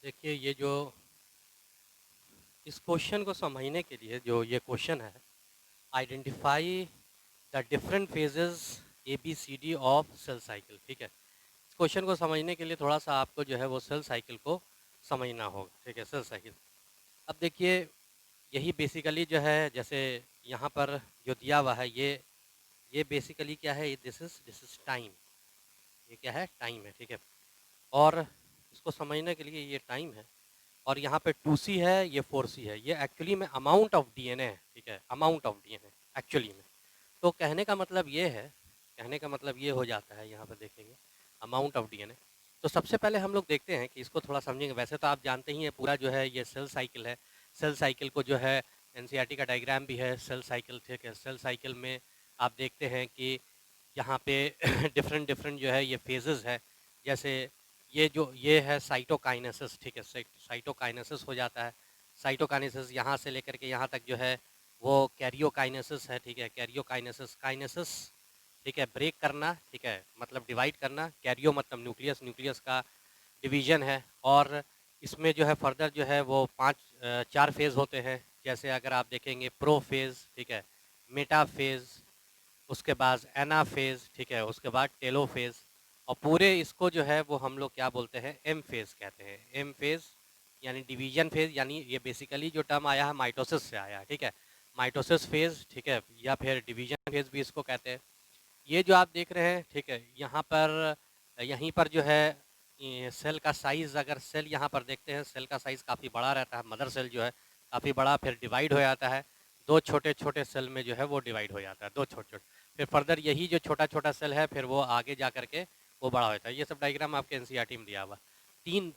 देखिए ये जो इस क्वेश्चन को समझने के लिए जो ये क्वेश्चन है, identify the different phases ABCD of cell cycle. ठीक है, इस क्वेश्चन को समझने के लिए थोड़ा सा आपको जो है वो सेल साइकिल को समझना होगा। ठीक है, सेल साइकिल। अब देखिए यही बेसिकली जो है, जैसे यहाँ पर जो दिया हुआ है ये बेसिकली क्या है, दिस इज टाइम। ये क्या है, टाइम है। ठीक है, और इसको समझने के लिए ये टाइम है, और यहाँ पे 2C है, ये 4C है। ये एक्चुअली में अमाउंट ऑफ DNA है। ठीक है, अमाउंट ऑफ DNA एक्चुअली में। तो कहने का मतलब ये है, कहने का मतलब ये हो जाता है, यहाँ पे देखेंगे अमाउंट ऑफ DNA। तो सबसे पहले हम लोग देखते हैं कि इसको थोड़ा समझेंगे। वैसे तो आप जानते ही हैं पूरा जो है ये सेल साइकिल है। सेल साइकिल को जो है NCERT का डायग्राम भी है सेल साइकिल। ठीक है, सेल साइकिल में आप देखते हैं कि यहाँ पे डिफरेंट डिफरेंट जो है ये फेजेस है। जैसे ये है साइटोकाइनेसिस। ठीक है, साइटोकाइनेसिस हो जाता है। साइटोकाइनेसिस यहाँ से लेकर के यहाँ तक जो है वो कैरियोकाइनेसिस है। ठीक है, कैरियोकाइनेसिस, काइनेसिस ठीक है ब्रेक करना, ठीक है मतलब डिवाइड करना। कैरियो मतलब न्यूक्लियस, न्यूक्लियस का डिवीजन है। और इसमें जो है फर्दर जो है वो 4 फेज होते हैं। जैसे अगर आप देखेंगे प्रो फेज, ठीक है, मेटा फेज, उसके बाद एना फेज, ठीक है, उसके बाद टेलो फेज, और पूरे इसको जो है वो हम लोग क्या बोलते हैं, एम फेज कहते हैं। एम फेज यानी डिवीजन फेज, यानी ये बेसिकली जो टर्म आया है माइटोसिस से आया है। ठीक है, माइटोसिस फेज, ठीक है, या फिर डिवीजन फेज भी इसको कहते हैं। ये जो आप देख रहे हैं, ठीक है, यहाँ पर यहीं पर जो है सेल का साइज, अगर सेल यहाँ पर देखते हैं सेल का साइज काफ़ी बड़ा रहता है। मदर सेल जो है काफ़ी बड़ा, फिर डिवाइड हो जाता है। 2 छोटे छोटे सेल में जो है वो डिवाइड हो जाता है, 2 छोटे छोटे। फिर फर्दर यही जो छोटा छोटा सेल है फिर वो आगे जा करके वो बड़ा होता है। ये सब डायग्राम आपके NCERT में दिया हुआ। 3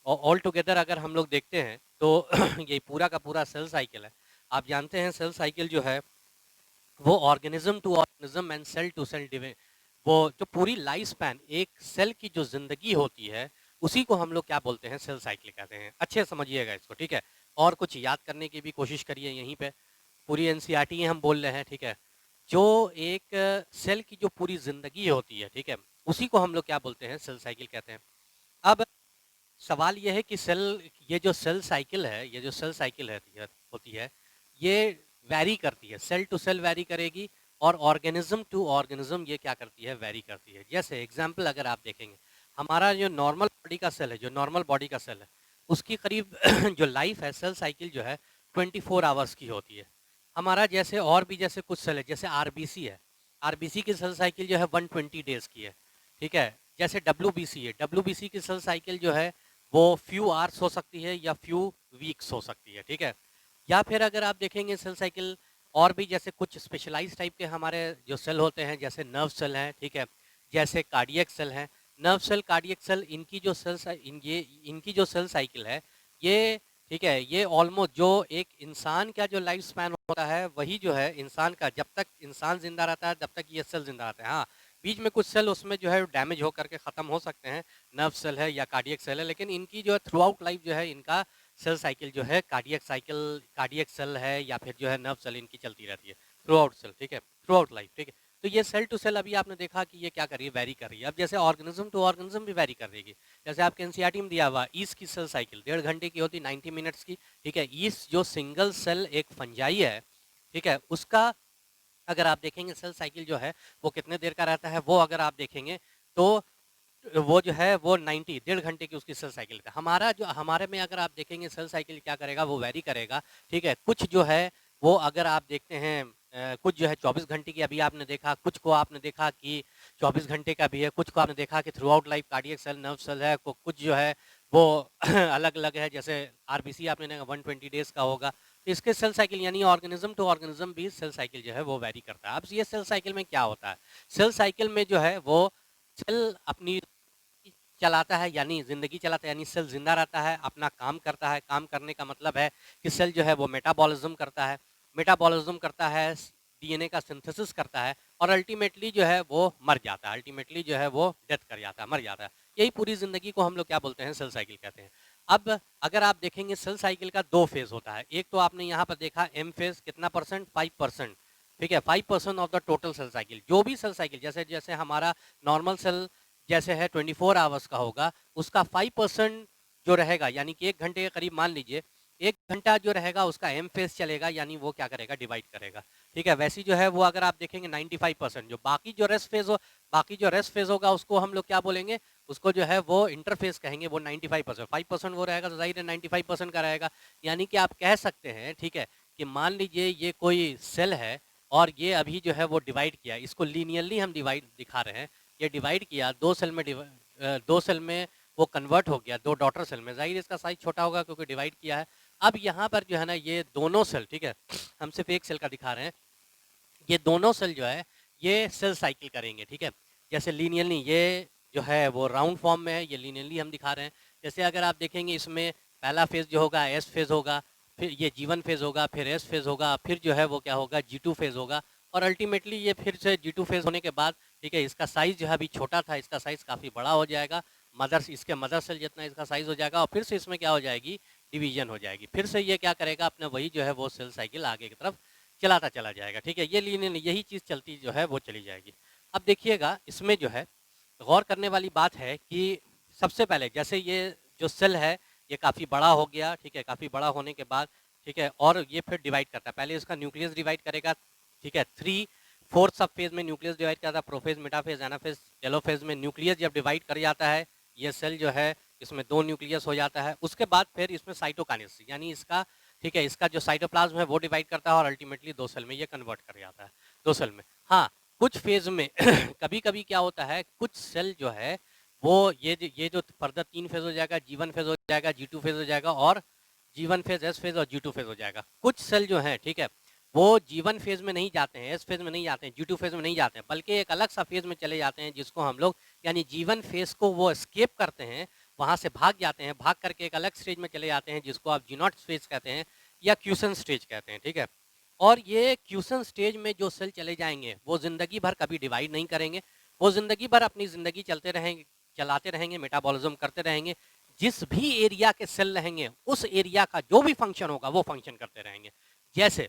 ऑल टुगेदर अगर हम लोग देखते हैं तो ये पूरा का पूरा सेल साइकिल है। आप जानते हैं सेल साइकिल जो है वो organism to organism and cell to cell divide, वो जो पूरी लाइफ स्पैन एक सेल की जो जिंदगी होती है उसी को हम लोग क्या बोलते हैं, सेल साइकिल कहते हैं। अच्छे समझिएगा इसको। ठीक है, और कुछ याद करने की भी कोशिश करिए। यहीं पे पूरी NCERT हम बोल रहे हैं। ठीक है, जो एक सेल की जो पूरी जिंदगी होती है, ठीक है, उसी को हम लोग क्या बोलते हैं, सेल साइकिल कहते हैं। अब सवाल यह है कि ये जो सेल साइकिल है, ये जो सेल साइकिल होती है, ये वैरी करती है, सेल टू सेल वैरी करेगी, और ऑर्गेनिज्म टू ऑर्गेनिज्म ये क्या करती है, वैरी करती है। जैसे एग्जाम्पल अगर आप देखेंगे, हमारा जो नॉर्मल बॉडी का सेल है, जो नॉर्मल बॉडी का सेल है, उसकी करीब जो लाइफ है, सेल साइकिल जो है 24 आवर्स की होती है। हमारा जैसे और भी जैसे कुछ सेल है, जैसे RBC है, RBC की सेल साइकिल जो है 120 डेज की है। ठीक है, जैसे WBC है, WBC की सेल साइकिल जो है वो फ्यू आवर्स हो सकती है या फ्यू वीक्स हो सकती है। ठीक है, या फिर अगर आप देखेंगे सेल साइकिल और भी जैसे कुछ स्पेशलाइज टाइप के हमारे जो सेल होते हैं, जैसे नर्व सेल हैं, ठीक है, जैसे कार्डियक सेल हैं। नर्व सेल, कार्डियक सेल, इनकी जो इनकी जो सेल साइकिल है ये, ठीक है, ये ऑलमोस्ट जो एक इंसान का जो लाइफ स्पैन होता है वही जो है इंसान का, जब तक इंसान जिंदा रहता है तब तक ये सेल जिंदा रहता है। हाँ, बीच में कुछ सेल उसमें जो है डैमेज होकर के ख़त्म हो सकते हैं, नर्व सेल है या कार्डियक सेल है, लेकिन इनकी जो है थ्रू आउट लाइफ जो है इनका सेल साइकिल जो है कार्डियक सेल है या फिर जो है नर्व सेल, इनकी चलती रहती है थ्रू आउट सेल। ठीक है, थ्रू आउट लाइफ। ठीक है, तो ये सेल टू सेल अभी आपने देखा कि ये क्या कर रही है, वेरी कर रही है। अब जैसे ऑर्गेनिज्म टू ऑर्गेनिज्म भी वेरी कर रही है। जैसे आपके NCERT में दिया हुआ ईस्ट की सेल साइकिल 1.5 घंटे की होती, 90 मिनट्स की। ठीक है, ईस्ट जो सिंगल सेल एक फंजाई है, ठीक है, उसका अगर आप देखेंगे सेल साइकिल जो है वो कितने देर का रहता है, वो अगर आप देखेंगे तो वो जो है वो 90 1.5 घंटे की उसकी सेल साइकिल का। हमारे में अगर आप देखेंगे सेल साइकिल क्या करेगा, वो वेरी करेगा। ठीक है, कुछ जो है वो अगर आप देखते हैं कुछ जो है 24 घंटे की अभी आपने देखा, कुछ को आपने देखा कि 24 घंटे का भी है, कुछ को आपने देखा कि throughout life cardiac cell, nerve cell है, कुछ जो है वो अलग अलग है। जैसे RBC आपने देखा 120 डेज का होगा। तो इसके सेल साइकिल यानी ऑर्गेनिज्म टू ऑर्गेनिज्म भी सेल साइकिल जो है वो वेरी करता है। अब ये सेल साइकिल में क्या होता है, सेल साइकिल में जो है वो सेल अपनी चलाता है, यानी जिंदगी चलाता है, यानी सेल जिंदा रहता है, अपना काम करता है। काम करने का मतलब है कि सेल जो है वो मेटाबॉलिज्म करता है, मेटाबॉलिज्म करता है, DNA का सिंथेसिस करता है, और अल्टीमेटली जो है वो मर जाता है, अल्टीमेटली जो है वो डेथ कर जाता है, मर जाता है। यही पूरी जिंदगी को हम लोग क्या बोलते हैं, सेल साइकिल कहते हैं। अब अगर आप देखेंगे सेल साइकिल का 2 फेज होता है। एक तो आपने यहाँ पर देखा M फेज, कितना परसेंट, 5%। ठीक है, 5% of the total sale cycle. जो भी सेल साइकिल जैसे जैसे हमारा नॉर्मल सेल जैसे है 24 आवर्स का होगा, उसका 5% जो रहेगा, यानी कि 1 घंटे के करीब मान लीजिए 1 घंटा जो रहेगा उसका एम फेज़ चलेगा, यानी वो क्या करेगा, डिवाइड करेगा, ठीक है। वैसी जो है वो अगर आप देखेंगे 95% जो बाकी जो रेस्ट फेज़ होगा उसको हम लोग क्या बोलेंगे, उसको जो है वो इंटरफेस कहेंगे, वो 95%, 5% वो रहेगा तो ज़ाहिर है 95% का रहेगा। यानी कि आप कह सकते हैं, ठीक है, कि मान लीजिए ये कोई सेल है और ये अभी जो है वो डिवाइड किया, इसको लीनियरली हम डिवाइड दिखा रहे हैं। ये डिवाइड किया 2 सेल में 2 सेल में वो कन्वर्ट हो गया 2 डॉटर सेल में, ज़ाहिर इसका साइज़ छोटा होगा क्योंकि डिवाइड किया है। अब यहाँ पर जो है ना ये दोनों सेल, ठीक है, हम सिर्फ एक सेल का दिखा रहे हैं, ये दोनों सेल जो है ये सेल साइकिल करेंगे, ठीक है। जैसे लीनियरली ये जो है वो राउंड फॉर्म में है, ये लीनियरली हम दिखा रहे हैं। जैसे अगर आप देखेंगे इसमें पहला फेज़ जो होगा एस फेज़ होगा, फिर ये G1 फेज़ होगा, फिर एस फेज़ होगा, फिर जो है वो क्या होगा, G2 फेज़ होगा, और अल्टीमेटली ये फिर से G2 फेज़ होने के बाद, ठीक है, इसका साइज़ जो है अभी छोटा था, इसका साइज़ काफ़ी बड़ा हो जाएगा, इसके मदर सेल जितना इसका साइज़ हो जाएगा, और फिर से इसमें क्या हो जाएगी, डिवीजन हो जाएगी। फिर से ये क्या करेगा, अपना वही जो है वो सेल साइकिल आगे की तरफ चलाता चला जाएगा, ठीक है। ये लीनियर यही चीज़ चलती जो है वो चली जाएगी। अब देखिएगा इसमें जो है गौर करने वाली बात है कि सबसे पहले जैसे ये जो सेल है ये काफ़ी बड़ा हो गया, ठीक है, काफ़ी बड़ा होने के बाद, ठीक है, और ये फिर डिवाइड करता है, पहले इसका न्यूक्लियस डिवाइड करेगा, ठीक है, 3/4 सब फेज में न्यूक्लियस डिवाइड करता है, प्रोफेज, मेटाफेज, एनाफेज, टेलोफेज में न्यूक्लियस जब डिवाइड कर जाता है, ये सेल जो है इसमें 2 न्यूक्लियस हो जाता है। उसके बाद फिर इसमें साइटोकाइनेसिस, यानी इसका, ठीक है, इसका जो साइटोप्लाज्म है वो डिवाइड करता है और अल्टीमेटली 2 सेल में ये कन्वर्ट कर जाता है, 2 सेल में। हाँ, कुछ फेज में कभी-कभी क्या होता है, कुछ सेल जो है वो ये जो फर्दर 3 फेज हो जाएगा, G1 फेज हो जाएगा, G2 फेज हो जाएगा, और G1 फेज, S फेज और G2 फेज हो जाएगा। कुछ सेल जो हैं, ठीक है, वो G1 फेज में नहीं जाते हैं, S फेज में नहीं जाते हैं, G2 फेज में नहीं जाते हैं, बल्कि एक अलग सा फेज में चले जाते हैं, जिसको हम लोग, यानी G1 फेज को वो एस्केप करते हैं, वहाँ से भाग जाते हैं, भाग करके एक अलग स्टेज में चले जाते हैं, जिसको आप G0 स्टेज कहते हैं या क्यूसन स्टेज कहते हैं, ठीक है। और ये क्यूसन स्टेज में जो सेल चले जाएंगे वो जिंदगी भर कभी डिवाइड नहीं करेंगे, वो जिंदगी भर अपनी जिंदगी चलाते रहेंगे, मेटाबॉलिज्म करते रहेंगे। जिस भी एरिया के सेल रहेंगे उस एरिया का जो भी फंक्शन होगा वो फंक्शन करते रहेंगे। जैसे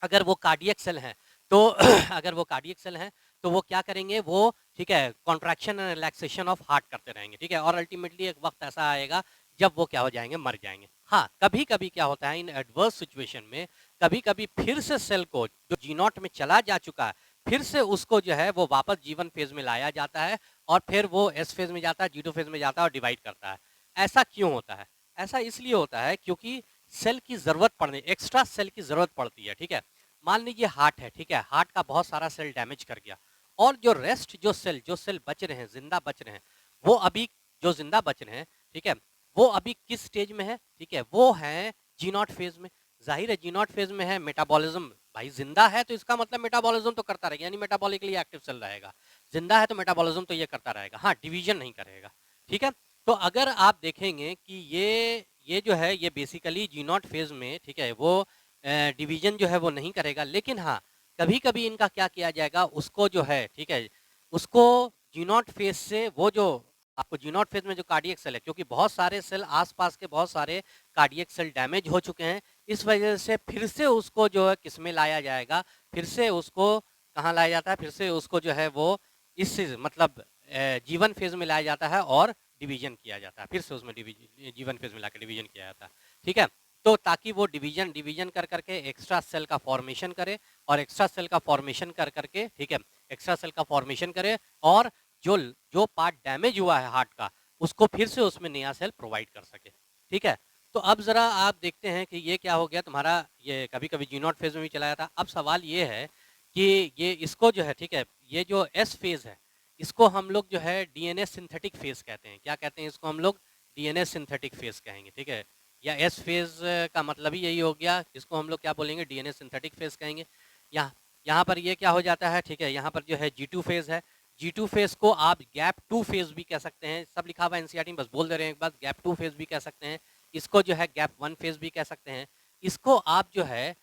अगर वो कार्डियक सेल हैं तो अगर वो कार्डियक सेल हैं तो वो क्या करेंगे, वो, ठीक है, contraction and relaxation of heart करते रहेंगे, ठीक है, और अल्टीमेटली एक वक्त ऐसा आएगा जब वो क्या हो जाएंगे, मर जाएंगे। हाँ, कभी कभी क्या होता है इन एडवर्स सिचुएशन में, कभी कभी फिर से सेल को जो G0 में चला जा चुका है, फिर से उसको जो है वो वापस G1 फेज में लाया जाता है, और फिर वो S फेज में जाता है, G2 फेज में जाता है और डिवाइड करता है। ऐसा क्यों होता है? ऐसा इसलिए होता है क्योंकि सेल की जरूरत पड़ने, एक्स्ट्रा सेल की जरूरत पड़ती है, ठीक है। मान लीजिए हार्ट है, ठीक है, हार्ट का बहुत सारा सेल डैमेज कर गया, और जो रेस्ट जो सेल बच रहे हैं, जिंदा बच रहे हैं, वो अभी जो जिंदा बच रहे हैं, ठीक है, वो अभी किस स्टेज में है, ठीक है, वो है G0 फेज में। जाहिर है G0 फेज में है, मेटाबॉलिज्म, भाई जिंदा है तो इसका मतलब मेटाबॉलिज्म तो करता रहेगा, यानी मेटाबॉलिकली एक्टिव सेल रहेगा, जिंदा है तो मेटाबॉलिज्म तो ये करता रहेगा, हाँ, डिवीजन नहीं करेगा, ठीक है। तो अगर आप देखेंगे कि ये जो है ये बेसिकली G0 फेज में, ठीक है, वो डिवीजन जो है वो नहीं करेगा, लेकिन हाँ, कभी कभी इनका क्या किया जाएगा, उसको जो है, ठीक है, उसको G0 फेज से वो जो आपको G0 फेज में जो कार्डियक सेल है, क्योंकि बहुत सारे सेल आसपास के बहुत सारे कार्डियक सेल डैमेज हो चुके हैं, इस वजह से फिर से उसको जो है किस में लाया जाएगा, फिर से उसको कहाँ लाया जाता है, फिर से उसको जो है वो इस मतलब G1 फेज में लाया जाता है और डिवीजन किया जाता है, फिर से उसमें G1 फेज में लाकर डिवीजन किया जाता है, ठीक है। तो ताकि वो डिवीजन कर करके एक्स्ट्रा सेल का फॉर्मेशन करे, और एक्स्ट्रा सेल का फॉर्मेशन कर करके, ठीक है, एक्स्ट्रा सेल का फॉर्मेशन करे, और जो जो पार्ट डैमेज हुआ है हार्ट का, उसको फिर से उसमें नया सेल प्रोवाइड कर सके, ठीक है। तो अब जरा आप देखते हैं कि ये क्या हो गया तुम्हारा, ये कभी कभी G0 फेज में भी चला जाता। अब सवाल ये है कि ये इसको जो है, ठीक है, ये जो S फेज है, इसको हम लोग जो है डीएनए सिंथेटिक फेज कहते हैं। क्या कहते हैं इसको हम लोग? डीएनए सिंथेटिक फेज कहेंगे, ठीक है, या एस फेज का मतलब ही यही हो गया, इसको हम लोग क्या बोलेंगे, डीएनए सिंथेटिक फेज कहेंगे। यहाँ यहाँ पर ये क्या हो जाता है, ठीक है, यहाँ पर जो है G2 फेज है, G2 फेज को आप गैप 2 फेज भी कह सकते हैं, सब लिखा हुआ है एनसीईआरटी में, बस बोल दे रहे हैं एक बार, गैप 2 फेज भी कह सकते हैं, इसको जो है गैप 1 फेज भी कह सकते हैं। इसको आप जो है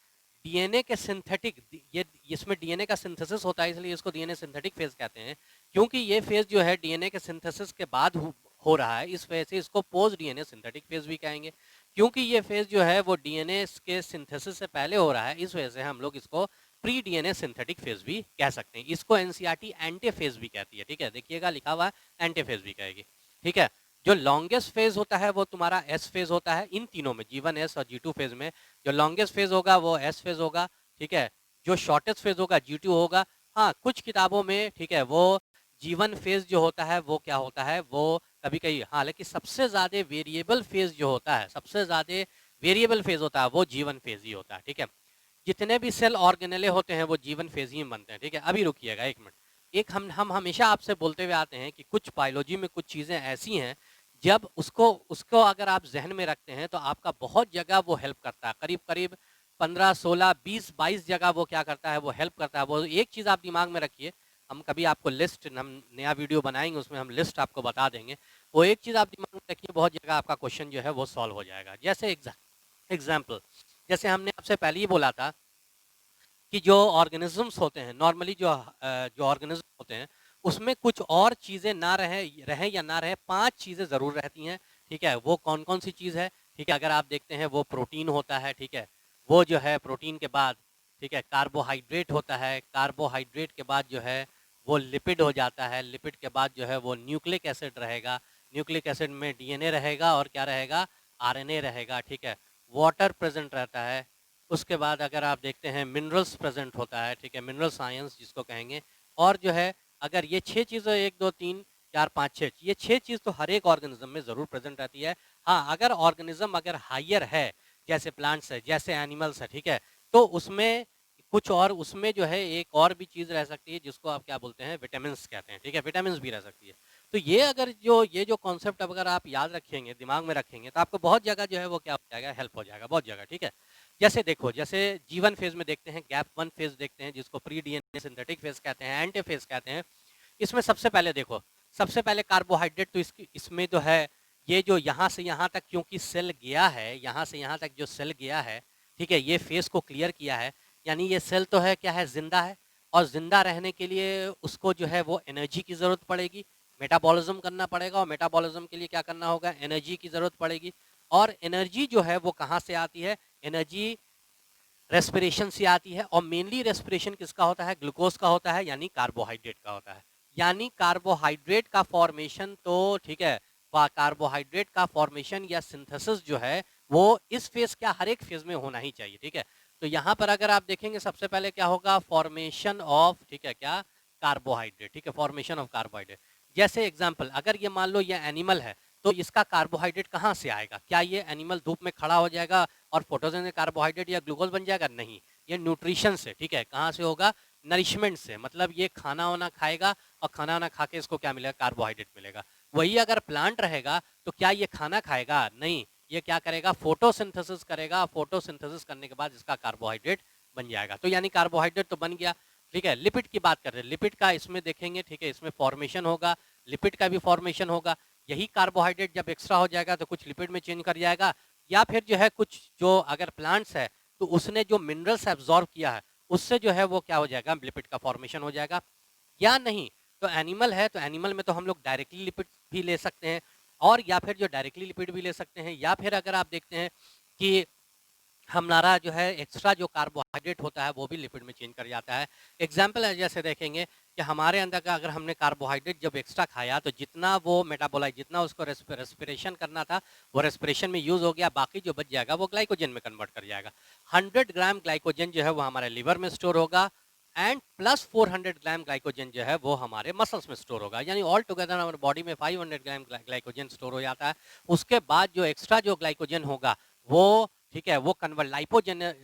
डीएनए के सिंथेटिक, ये इसमें डीएनए का सिंथेसिस होता है, इसलिए इसको डीएनए सिंथेटिक फेज कहते हैं, क्योंकि ये फेज जो है डीएनए के सिंथेसिस के बाद हो रहा है, इस वजह से इसको पोस्ट डीएनए सिंथेटिक फेज भी कहेंगे। क्योंकि ये फेज जो है वो डीएनए के सिंथेसिस से पहले हो रहा है, इस वजह से हम लोग इसको प्री डीएनए सिंथेटिक फेज भी कह सकते हैं। इसको एनसीईआरटी एंटी फेज भी कहती है, ठीक है, देखिएगा लिखा हुआ है एंटी फेज भी कहेगी, ठीक है। जो लॉन्गेस्ट फेज होता है वो तुम्हारा एस फेज होता है। इन तीनों में G1 एस और G2 फेज में जो लॉन्गेस्ट फेज होगा वो एस फेज होगा, ठीक है। जो शॉर्टेस्ट फेज होगा G2 होगा। हाँ, कुछ किताबों में, ठीक है, वो G1 फेज जो होता है वो क्या होता है, वो कभी कभी, हाँ, लेकिन सबसे ज्यादा वेरिएबल फेज जो होता है, सबसे ज्यादा वेरिएबल फेज होता है वो G1 फेज ही होता है, ठीक है। जितने भी सेल ऑर्गेनेले होते हैं वो G1 फेज ही बनते हैं, ठीक है। अभी रुकिएगा एक मिनट। एक हम हमेशा आपसे बोलते हुए आते हैं कि कुछ बायोलॉजी में कुछ चीजें ऐसी हैं, जब उसको उसको अगर आप जहन में रखते हैं तो आपका बहुत जगह वो हेल्प करता है। करीब करीब 15, 16, 20, 22 जगह वो क्या करता है, वो हेल्प करता है। वो एक चीज आप दिमाग में रखिए, हम कभी आपको लिस्ट, हम नया वीडियो बनाएंगे उसमें हम लिस्ट आपको बता देंगे। वो एक चीज आप दिमाग में रखिए, बहुत जगह आपका क्वेश्चन जो है वो सॉल्व हो जाएगा। जैसे एग्जाम्पल, जैसे हमने आपसे पहले ही बोला था कि जो ऑर्गेनिजम्स होते हैं नॉर्मली, जो ऑर्गेनिज्म होते हैं उसमें कुछ और चीजें ना रहे या ना रहे, 5 चीजें जरूर रहती हैं, ठीक है। वो कौन कौन सी चीज है, ठीक है। अगर आप देखते हैं वो प्रोटीन होता है, ठीक है। वो जो है प्रोटीन के बाद, ठीक है, कार्बोहाइड्रेट होता है। कार्बोहाइड्रेट के बाद जो है वो लिपिड हो जाता है। लिपिड के बाद जो है वो न्यूक्लिक एसिड रहेगा। न्यूक्लिक एसिड में डीएनए रहेगा और क्या रहेगा, आरएनए रहेगा, ठीक है। वाटर प्रेजेंट रहता है। उसके बाद अगर आप देखते हैं मिनरल्स प्रेजेंट होता है, ठीक है, मिनरल साइंस जिसको कहेंगे। और जो है अगर ये 6 चीज़ें, 1 2 3 4 5 6, ये 6 चीज़ तो हर एक ऑर्गेनिज्म में ज़रूर प्रेजेंट रहती है। हाँ, अगर ऑर्गेनिज्म अगर हायर है, जैसे प्लांट्स है, जैसे एनिमल्स है, ठीक है, तो उसमें कुछ और, उसमें जो है एक और भी चीज़ रह सकती है जिसको आप क्या बोलते हैं, विटामिन कहते हैं, ठीक है। विटामिन भी रह सकती है। तो ये अगर ये जो कॉन्सेप्ट अगर आप याद रखेंगे, दिमाग में रखेंगे, तो आपको बहुत जगह जो है वो क्या हो जाएगा, हेल्प हो जाएगा, बहुत जगह, ठीक है। जैसे देखो, जैसे G1 फेज में देखते हैं, गैप 1 फेज देखते हैं जिसको प्री डीएनए सिंथेटिक फेज कहते हैं, एंटी फेज कहते हैं। इसमें सबसे पहले देखो, सबसे पहले कार्बोहाइड्रेट तो इसमें जो है, ये जो यहाँ से यहाँ तक क्योंकि सेल गया है, यहाँ से यहाँ तक जो सेल गया है, ठीक है, ये फेज को क्लियर किया है, यानी ये सेल तो है क्या है, जिंदा है। और जिंदा रहने के लिए उसको जो है वो एनर्जी की जरूरत पड़ेगी, मेटाबॉलिज्म करना पड़ेगा। और मेटाबॉलिज्म के लिए क्या करना होगा, एनर्जी की जरूरत पड़ेगी। और एनर्जी जो है वो कहाँ से आती है, एनर्जी रेस्पिरेशन से आती है। और मेनली रेस्पिरेशन किसका होता है, ग्लूकोज का होता है, यानी कार्बोहाइड्रेट का होता है। यानी कार्बोहाइड्रेट का फॉर्मेशन तो, ठीक है, कार्बोहाइड्रेट का फॉर्मेशन या सिंथेसिस जो है वो इस फेज, क्या हर एक फेज में होना ही चाहिए, ठीक है। तो यहाँ पर अगर आप देखेंगे सबसे पहले क्या होगा, फॉर्मेशन ऑफ, ठीक है, क्या, कार्बोहाइड्रेट, ठीक है, फॉर्मेशन ऑफ कार्बोहाइड्रेट। जैसे एग्जाम्पल, अगर ये मान लो ये एनिमल है, तो इसका कार्बोहाइड्रेट कहाँ से आएगा, क्या ये एनिमल धूप में खड़ा हो जाएगा और फोटोसिंथेसिस कार्बोहाइड्रेट या ग्लूकोज बन जाएगा, नहीं। ये न्यूट्रिशन से, ठीक है, कहाँ से होगा, नरिशमेंट से, मतलब ये खाना वाना खाएगा और खाना वाना खा के इसको क्या मिलेगा, कार्बोहाइड्रेट मिलेगा। वही अगर प्लांट रहेगा तो क्या ये खाना खाएगा, नहीं, ये क्या करेगा, फोटोसिंथेसिस करेगा। फोटोसिंथेसिस करने के बाद इसका कार्बोहाइड्रेट बन जाएगा। तो यानी कार्बोहाइड्रेट तो बन गया, ठीक है। लिपिड की बात कर रहे हैं, लिपिड का इसमें देखेंगे, ठीक है, इसमें फॉर्मेशन होगा, लिपिड का भी फॉर्मेशन होगा। यही कार्बोहाइड्रेट जब एक्स्ट्रा हो जाएगा तो कुछ लिपिड में चेंज कर जाएगा, या फिर जो है कुछ, जो अगर प्लांट्स है तो उसने जो मिनरल्स एब्जॉर्ब किया है उससे जो है वो क्या हो जाएगा, लिपिड का फॉर्मेशन हो जाएगा। या नहीं तो एनिमल है, तो एनिमल में तो हम लोग डायरेक्टली लिपिड भी ले सकते हैं, और या फिर जो डायरेक्टली लिपिड भी ले सकते हैं, या फिर अगर आप देखते हैं कि हमारा जो है एक्स्ट्रा जो कार्बोहाइड्रेट होता है वो भी लिपिड में चेंज कर जाता है। एग्जाम्पल है, जैसे देखेंगे कि हमारे अंदर का अगर हमने कार्बोहाइड्रेट जब एक्स्ट्रा खाया तो जितना वो मेटाबोलाइज, जितना उसको रेस्पिरेशन करना था वो रेस्पिरेशन में यूज हो गया, बाकी जो बच जाएगा वो ग्लाइकोजन में कन्वर्ट कर जाएगा। 100 ग्राम ग्लाइकोजन जो है वो हमारे लिवर में स्टोर होगा, एंड प्लस 400 ग्राम ग्लाइकोजन जो है वो हमारे मसल्स में स्टोर होगा। यानी ऑल टुगेदर हमारे बॉडी में 500 ग्राम ग्लाइकोजन स्टोर हो जाता है। उसके बाद जो एक्स्ट्रा जो ग्लाइकोजन होगा वो, ठीक है, वो कन्वर्ट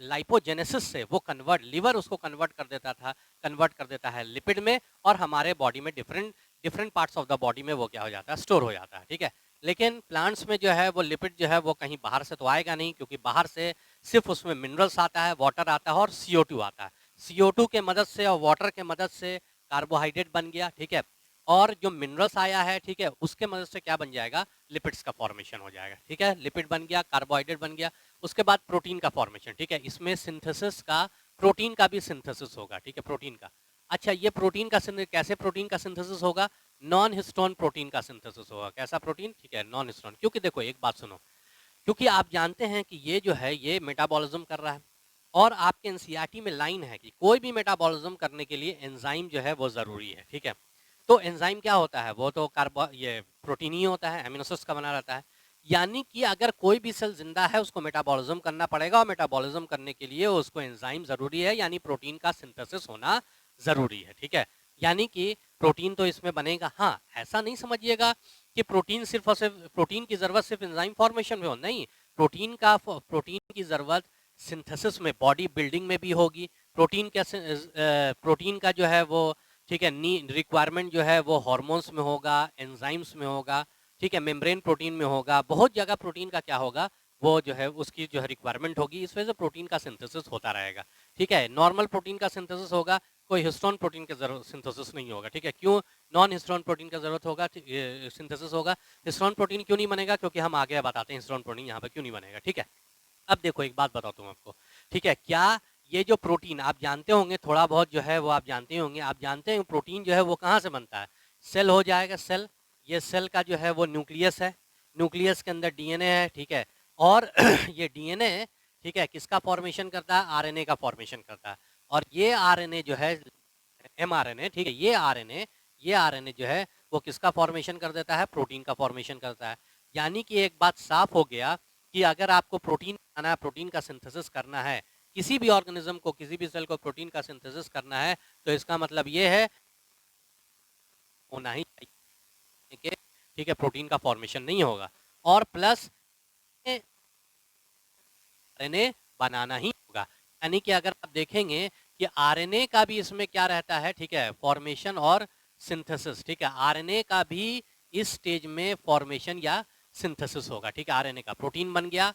लाइपोजेनेसिस से वो कन्वर्ट, लिवर उसको कन्वर्ट कर देता था, कन्वर्ट कर देता है लिपिड में, और हमारे बॉडी में different different parts of the body में वो क्या हो जाता है, स्टोर हो जाता है, ठीक है। लेकिन प्लांट्स में जो है वो लिपिड जो है वो कहीं बाहर से तो आएगा नहीं, क्योंकि बाहर से सिर्फ उसमें मिनरल्स आता है, वाटर आता है और CO2 आता है। CO2 के मदद से और वाटर के मदद से कार्बोहाइड्रेट बन गया, ठीक है। और जो मिनरल्स आया है, ठीक है, उसके मदद से क्या बन जाएगा, लिपिड्स का फॉर्मेशन हो जाएगा, ठीक है। लिपिड बन गया, कार्बोहाइड्रेट बन गया। उसके बाद प्रोटीन का फॉर्मेशन, ठीक है, इसमें सिंथेसिस का, प्रोटीन का भी सिंथेसिस होगा, ठीक है, प्रोटीन का। अच्छा, ये प्रोटीन का कैसे प्रोटीन का सिंथेसिस होगा, नॉन हिस्टोन प्रोटीन का सिंथेसिस होगा। कैसा प्रोटीन, ठीक है, नॉन हिस्टोन। क्योंकि देखो एक बात सुनो, क्योंकि आप जानते हैं कि ये जो है ये मेटाबॉलिज्म कर रहा है, और आपके एनसीईआरटी में लाइन है कि कोई भी मेटाबॉलिज्म करने के लिए एंजाइम जो है वो जरूरी है, ठीक है। तो एंजाइम क्या होता है, वो तो ये प्रोटीन ही होता है, एमिनो एसिड्स का बना रहता है। यानी कि अगर कोई भी सेल जिंदा है उसको मेटाबॉलिज्म करना पड़ेगा, और मेटाबॉलिज्म करने के लिए उसको एंजाइम जरूरी है, यानी प्रोटीन का सिंथेसिस होना जरूरी है। ठीक है, यानी कि प्रोटीन तो इसमें बनेगा। हाँ, ऐसा नहीं समझिएगा कि प्रोटीन सिर्फ और सिर्फ प्रोटीन की जरूरत सिर्फ एंजाइम फॉर्मेशन में हो, नहीं। प्रोटीन की जरूरत सिंथेसिस में, बॉडी बिल्डिंग में भी होगी। प्रोटीन का जो है वो, ठीक है, रिक्वायरमेंट जो है वो हार्मोन्स में होगा, एंजाइम्स में होगा, ठीक है, मेम्ब्रेन प्रोटीन में होगा, बहुत जगह प्रोटीन का क्या होगा, वो जो है उसकी जो है रिक्वायरमेंट होगी। इस वजह से प्रोटीन का सिंथेसिस होता रहेगा। ठीक है, नॉर्मल प्रोटीन का सिंथेसिस होगा, कोई हिस्टोन प्रोटीन का सिंथेसिस नहीं होगा। ठीक है, क्यों नॉन हिस्टोन प्रोटीन का जरूरत होगा, सिंथेसिस होगा। हिस्टोन प्रोटीन क्यों नहीं बनेगा, क्योंकि हम आगे बताते हैं हिस्टोन प्रोटीन यहाँ पर क्यों नहीं बनेगा। ठीक है, अब देखो एक बात बताता हूँ आपको। ठीक है, क्या ये जो प्रोटीन आप जानते होंगे, थोड़ा बहुत जो है वो आप जानते होंगे, आप जानते हैं प्रोटीन जो है वो कहाँ से बनता है, सेल हो जाएगा, सेल। ये सेल का जो है वो न्यूक्लियस है, न्यूक्लियस के अंदर डीएनए है। ठीक है, और ये डीएनए, ठीक है, किसका फॉर्मेशन करता है, आरएनए का फॉर्मेशन करता है। और ये आरएनए जो है एमआरएनए, ठीक है, ये आरएनए जो है वो किसका फॉर्मेशन कर देता है, प्रोटीन का फॉर्मेशन करता है। यानी कि एक बात साफ हो गया कि अगर आपको प्रोटीन बनाना है, प्रोटीन का सिंथेसिस करना है, किसी भी ऑर्गेनिज्म को, किसी भी सेल को प्रोटीन का सिंथेसिस करना है, तो इसका मतलब ये है होना ही चाहिए कि, ठीक है, प्रोटीन का फॉर्मेशन नहीं होगा, और प्लस आरएनए बनाना ही होगा। यानी कि अगर आप देखेंगे कि आरएनए का भी इसमें क्या रहता है, ठीक है, फॉर्मेशन और सिंथेसिस। ठीक है, आरएनए का भी इस स्टेज में फॉर्मेशन या सिंथेसिस होगा। ठीक है, आरएनए का प्रोटीन बन गया,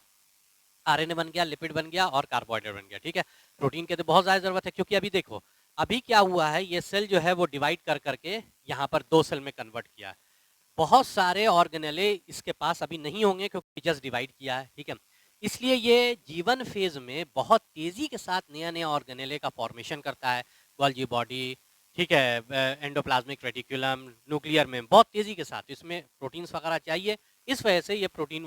आरएनए बन गया, लिपिड बन गया और कार्बोहाइड्रेट बन गया। ठीक है, प्रोटीन की तो बहुत ज़्यादा ज़रूरत है, क्योंकि अभी देखो अभी क्या हुआ है, ये सेल जो है वो डिवाइड कर करके यहाँ पर 2 सेल में कन्वर्ट किया है। बहुत सारे ऑर्गेनेले इसके पास अभी नहीं होंगे, क्योंकि जस्ट डिवाइड किया है। ठीक है, इसलिए ये जीवन फेज में बहुत तेजी के साथ नया नया ऑर्गेनेले का फॉर्मेशन करता है। गोल्जी बॉडी, ठीक है, एंडोप्लाज्मिक रेटिकुलम, न्यूक्लियर में बहुत तेजी के साथ इसमें प्रोटीन्स वगैरह चाहिए। इस वजह से ये प्रोटीन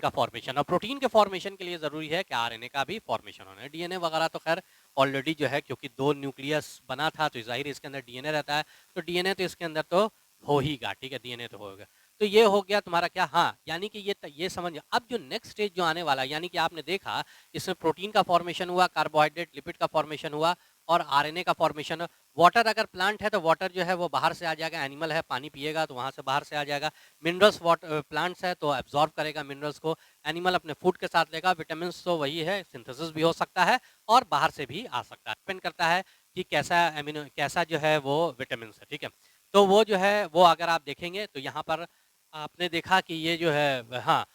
का फॉर्मेशन, और प्रोटीन के फॉर्मेशन के लिए जरूरी है कि आरएनए का भी फॉर्मेशन होना है। डीएनए वगैरह तो खैर ऑलरेडी जो है, क्योंकि 2 न्यूक्लियस बना था तो जाहिर इसके अंदर डीएनए रहता है, तो डीएनए तो इसके अंदर तो हो ही गा। ठीक है, डीएनए तो होगा। तो ये हो गया तुम्हारा क्या, हाँ, यानी कि ये समझ। अब जो नेक्स्ट स्टेज जो आने वाला है, यानी कि आपने देखा इसमें प्रोटीन का फॉर्मेशन हुआ, कार्बोहाइड्रेट लिपिड का फॉर्मेशन हुआ और आरएनए का फॉर्मेशन। वाटर, अगर प्लांट है तो वाटर जो है वो बाहर से आ जाएगा, एनिमल है पानी पिएगा तो वहां से बाहर से आ जाएगा। मिनरल्स, वाटर प्लांट्स है तो एब्जॉर्ब करेगा मिनरल्स को, एनिमल अपने फूड के साथ लेगा। विटामिन तो वही है, सिंथेसिस भी हो सकता है और बाहर से भी आ सकता है, डिपेंड करता है कि कैसा जो है वो विटामिन है। ठीक है, तो वो जो है वो अगर आप देखेंगे तो यहाँ पर आपने देखा कि ये जो है, हाँ,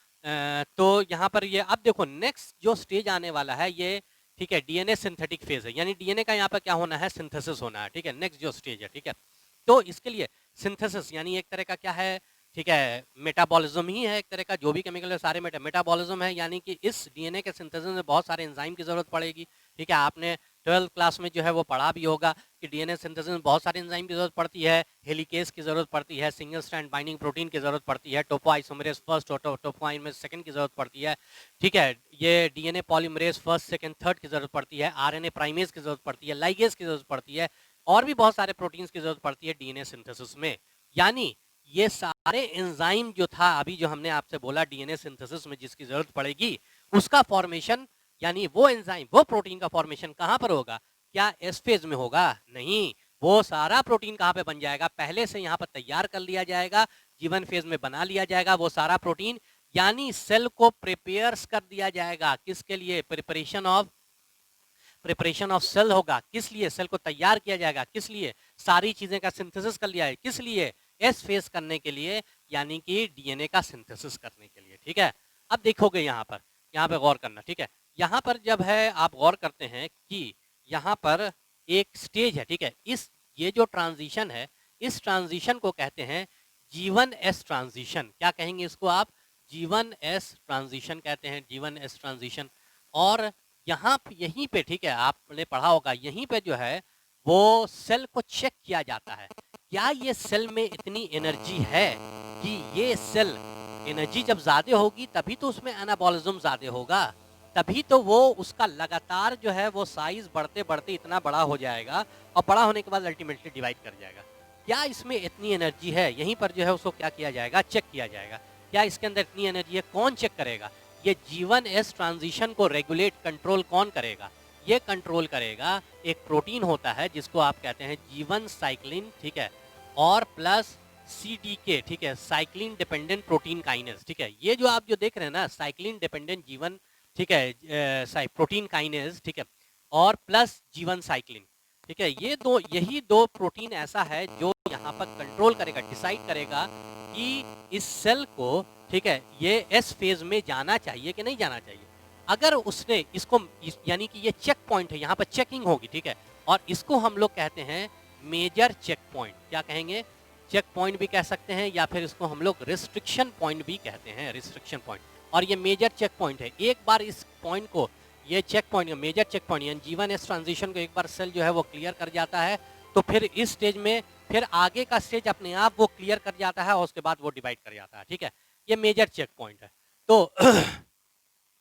तो यहाँ पर ये अब देखो नेक्स्ट जो स्टेज आने वाला है ये, ठीक है, डीएनए सिंथेटिक फेज है, यानी डीएनए का यहाँ पर क्या होना है, सिंथेसिस होना है। ठीक है, नेक्स्ट जो स्टेज है। ठीक है, तो इसके लिए सिंथेसिस यानी एक तरह का क्या है, ठीक है, मेटाबॉलिज्म ही है एक तरह का, जो भी केमिकल है सारे मेटाबॉलिज्म है। यानी कि इस डीएनए के सिंथेसिस में बहुत सारे एंजाइम की जरूरत पड़ेगी। ठीक है, आपने 12th क्लास में जो है वो पढ़ा भी होगा कि डीएनए सिंथेसिस में बहुत सारे एंजाइम की जरूरत पड़ती है, हेलिकेज की जरूरत पड़ती है, सिंगल स्ट्रैंड बाइंडिंग प्रोटीन की जरूरत पड़ती है, टोपोआइसोमरेज फर्स्ट और टोपोआइसोमरेज सेकंड की जरूरत पड़ती है। ठीक है, ये DNA polymerase first second third की जरूरत पड़ती है, आरएनए प्राइमेज की जरूरत पड़ती है, लाइगेज की जरूरत पड़ती है, और भी बहुत सारे प्रोटीन्स की जरूरत पड़ती है डीएनए सिंथेसिस में। यानी ये सारे एंजाइम जो था अभी जो हमने आपसे बोला डीएनए सिंथेसिस में जिसकी जरूरत पड़ेगी, उसका फॉर्मेशन, यानी वो एंजाइम, वो प्रोटीन का फॉर्मेशन कहां पर होगा, क्या एस फेज में होगा, नहीं। वो सारा प्रोटीन कहां पे बन जाएगा, पहले से यहां पर तैयार कर लिया जाएगा, जीवन फेज में बना लिया जाएगा वो सारा प्रोटीन। यानी सेल को प्रिपेयर्स कर दिया जाएगा, किसके लिए, प्रिपरेशन ऑफ सेल होगा, किस लिए, सेल को तैयार किया जाएगा, किस लिए, सारी चीजें का सिंथेसिस कर लिया है, किस लिए, एस फेज करने के लिए, यानी कि डीएनए का सिंथेसिस करने के लिए। ठीक है, अब देखोगे यहाँ पे गौर करना। ठीक है, यहाँ पर जब है आप गौर करते हैं कि यहाँ पर एक स्टेज है। ठीक है, ये जो ट्रांजिशन है, इस ट्रांजिशन को कहते हैं जीवन एस ट्रांजिशन। क्या कहेंगे इसको आप, जीवन एस ट्रांजिशन कहते हैं, जीवन एस ट्रांजिशन। और यहाँ यहीं पे, ठीक है, आपने पढ़ा होगा, यहीं पे जो है वो सेल को चेक किया जाता है, क्या ये सेल में इतनी एनर्जी है कि ये सेल, एनर्जी जब ज्यादा होगी तभी तो उसमें एनाबॉलिज्म ज्यादा होगा, तभी तो वो उसका लगातार जो है वो साइज बढ़ते बढ़ते इतना बड़ा हो जाएगा, और बड़ा होने के बाद अल्टीमेटली डिवाइड कर जाएगा। क्या इसमें इतनी एनर्जी है, यहीं पर जो है उसको क्या किया जाएगा, चेक किया जाएगा, क्या इसके अंदर इतनी एनर्जी है, कौन चेक करेगा, ये G1S ट्रांजिशन को रेगुलेट कंट्रोल कौन करेगा, ये कंट्रोल करेगा एक प्रोटीन होता है जिसको आप कहते हैं G1 साइक्लिन, ठीक है, और प्लस CDK, ठीक है, साइक्लिन डिपेंडेंट प्रोटीन काइनेज, ठीक है, ये जो आप जो देख रहे हैं ना साइक्लिन डिपेंडेंट G1, ठीक है, प्रोटीन काइनेज, ठीक है, और प्लस G1 साइक्लिन, ठीक है, ये दो, यही दो प्रोटीन ऐसा है जो यहाँ पर कंट्रोल करेगा, डिसाइड करेगा कि इस सेल को, ठीक है, ये एस फेज में जाना चाहिए कि नहीं जाना चाहिए। अगर उसने इसको यानी कि ये चेक पॉइंट है, यहाँ पर चेकिंग होगी, ठीक है, और इसको हम लोग कहते हैं मेजर चेक पॉइंट, क्या कहेंगे, चेक पॉइंट भी कह सकते हैं या फिर इसको हम लोग रिस्ट्रिक्शन पॉइंट भी कहते हैं, रिस्ट्रिक्शन पॉइंट, और ये मेजर चेक पॉइंट है। एक बार इस पॉइंट को, ये check point, major check point यानी G1S ट्रांजिशन को एक बार सेल जो है वो क्लियर कर जाता है, तो फिर इस स्टेज में फिर आगे का स्टेज अपने आप वो क्लियर कर जाता है और उसके बाद वो डिवाइड कर जाता है, ठीक है, ये मेजर चेक पॉइंट है। तो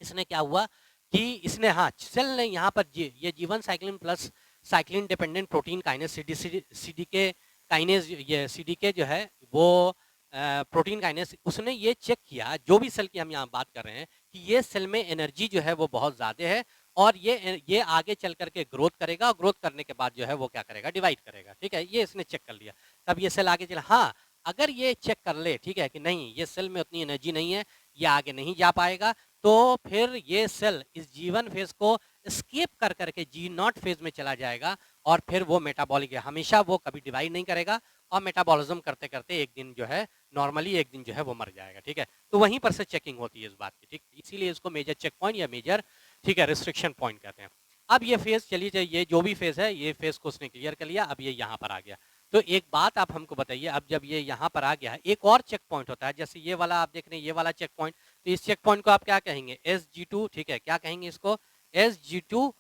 इसने क्या हुआ कि इसने, हाँ, सेल ने यहाँ पर ये G1 cyclin plus cyclin dependent protein kinase CDK kinase, ये CDK जो है वो प्रोटीन काइनेज, उसने ये चेक किया, जो भी सेल की हम यहाँ बात कर रहे हैं, कि ये सेल में एनर्जी जो है वो बहुत ज़्यादा है और ये आगे चल करके ग्रोथ करेगा, और ग्रोथ करने के बाद जो है वो क्या करेगा, डिवाइड करेगा, ठीक है, ये इसने चेक कर लिया। तब ये सेल आगे चला, हाँ, अगर ये चेक कर ले, ठीक है, कि नहीं ये सेल में उतनी एनर्जी नहीं है, ये आगे नहीं जा पाएगा, तो फिर ये सेल इस G1 फेज को स्किप कर करके G0 फेज में चला जाएगा और फिर वो मेटाबॉलिक है, हमेशा वो कभी डिवाइड नहीं करेगा और मेटाबॉलिज्म करते करते एक दिन जो है नॉर्मली एक दिन जो है वो मर जाएगा, ठीक है, तो वहीं पर से चेकिंग होती है इस बात की, ठीक, इसीलिए इसको मेजर चेक पॉइंट या मेजर, ठीक है, रिस्ट्रिक्शन पॉइंट कहते हैं। अब ये फेज, चलिए ये जो भी फेज है, ये फेज को उसने क्लियर कर लिया, अब ये यहाँ पर आ गया। तो एक बात आप हमको बताइए, अब जब ये यहाँ पर आ गया है, एक और चेक पॉइंट होता है, जैसे ये वाला आप देख रहे हैं, ये वाला चेक पॉइंट, तो इस चेक पॉइंट को आप क्या कहेंगे, SG2, ठीक है, क्या कहेंगे इसको, SG2,